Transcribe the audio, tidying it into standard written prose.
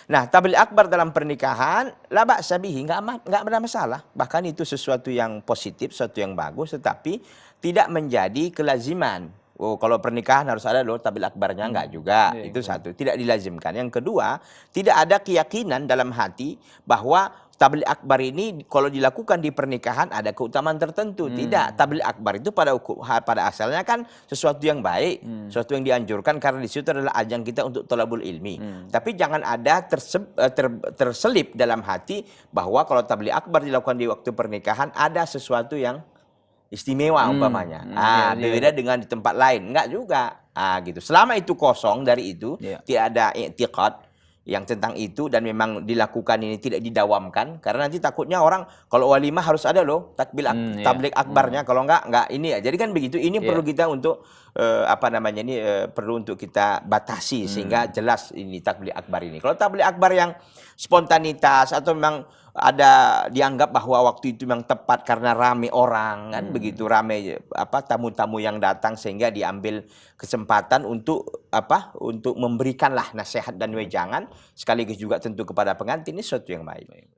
Nah, tabligh akbar dalam pernikahan la ba'sa bihi, nggak ada masalah. Bahkan itu sesuatu yang positif, sesuatu yang bagus, tetapi tidak menjadi kelaziman. Oh, kalau pernikahan harus ada loh tabligh akbarnya, enggak juga. Iya, Itu satu, tidak dilazimkan. Yang kedua, tidak ada keyakinan dalam hati bahwa tabligh akbar ini kalau dilakukan di pernikahan ada keutamaan tertentu. Tidak, tabligh akbar itu pada asalnya kan sesuatu yang baik, sesuatu yang dianjurkan karena di situ adalah ajang kita untuk thalabul ilmi. Tapi jangan ada terselip dalam hati bahwa kalau tabligh akbar dilakukan di waktu pernikahan ada sesuatu yang istimewa umpamanya. Iya, iya, Berbeda dengan di tempat lain. Enggak juga. Gitu. Selama itu kosong dari itu, iya. tidak ada i'tiqad yang tentang itu dan memang dilakukan ini tidak didawamkan karena nanti takutnya orang kalau walimah harus ada loh Iya. tabligh akbarnya, kalau enggak ini ya. Jadi kan begitu. Ini Iya. perlu kita untuk perlu untuk kita batasi sehingga jelas ini tabligh akbar ini. Kalau tabligh akbar yang spontanitas atau memang ada dianggap bahwa waktu itu memang tepat karena rame orang kan begitu, rame tamu-tamu yang datang sehingga diambil kesempatan untuk untuk memberikanlah nasihat dan wejangan sekaligus juga tentu kepada pengantin, ini sesuatu yang baik.